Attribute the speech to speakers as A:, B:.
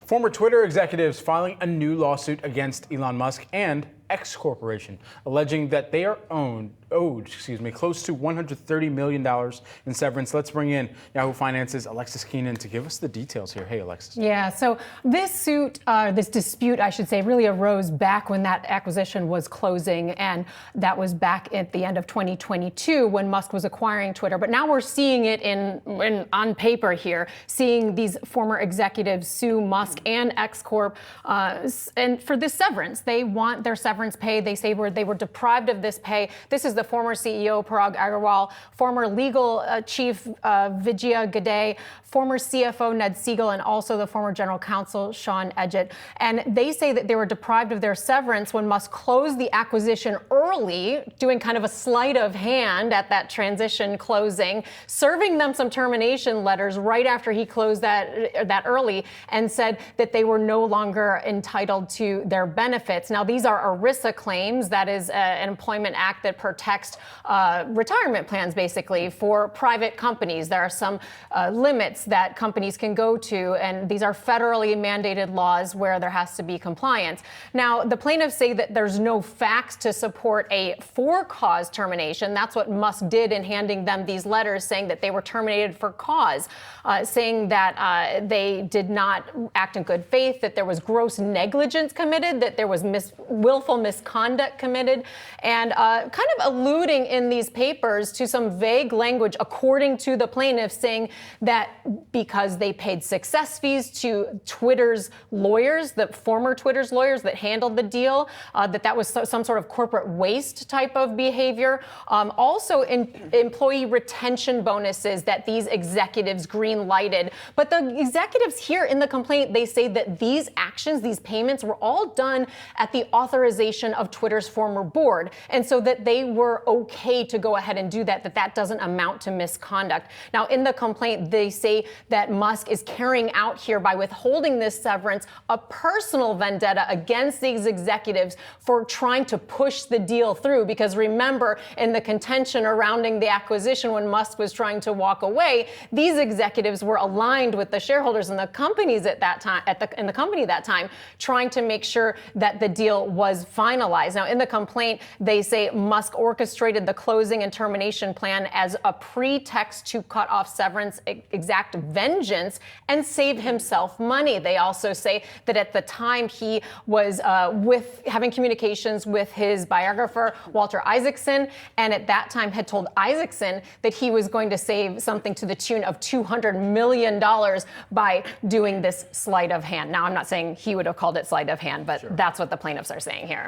A: Former Twitter executives filing a new lawsuit against Elon Musk and X Corporation, alleging that they are owed close to $130 million in severance. Let's bring in Yahoo Finance's Alexis Keenan to give us the details here. Hey, Alexis.
B: Yeah, so this dispute, I should say, really arose back when that acquisition was closing, and that was back at the end of 2022 when Musk was acquiring Twitter. But now we're seeing it on paper here, seeing these former executives sue Musk and X Corp, and for this severance. They want their severance pay. They say they were deprived of this pay. This is the former CEO, Parag Agrawal, former legal chief, Vijaya Gadde, former CFO, Ned Siegel, and also the former general counsel, Sean Edgett. And they say that they were deprived of their severance when Musk closed the acquisition early, doing kind of a sleight of hand at that transition closing, serving them some termination letters right after he closed that early, and said that they were no longer entitled to their benefits. Now, these are ERISA claims. That is an employment act that protects retirement plans, basically, for private companies. There are some limits that companies can go to, and these are federally mandated laws where there has to be compliance. Now, the plaintiffs say that there's no facts to support a for-cause termination. That's what Musk did in handing them these letters saying that they were terminated for cause, saying that they did not act in good faith, that there was gross negligence committed, that there was willful misconduct committed, and kind of alluding in these papers to some vague language, according to the plaintiffs, saying that because they paid success fees to Twitter's lawyers, the former Twitter's lawyers that handled the deal, that was some sort of corporate waste type of behavior. Also, employee retention bonuses that these executives green-lighted. But the executives here in the complaint, they say that these actions, these payments, were all done at the authorization of Twitter's former board, and so that they were okay to go ahead and do that doesn't amount to misconduct. Now, in the complaint, they say that Musk is carrying out here, by withholding this severance, a personal vendetta against these executives for trying to push the deal through. Because remember, in the contention surrounding the acquisition, when Musk was trying to walk away, these executives were aligned with the shareholders in the companies at that time, in the company that time, trying to make sure that the deal was finalized. Now, in the complaint, they say Musk orchestrated the closing and termination plan as a pretext to cut off severance, exact vengeance, and save himself money. They also say that at the time he was having communications with his biographer, Walter Isaacson, and at that time had told Isaacson that he was going to save something to the tune of $200 million by doing this sleight of hand. Now, I'm not saying he would have called it sleight of hand, but That's what the plaintiffs are saying here.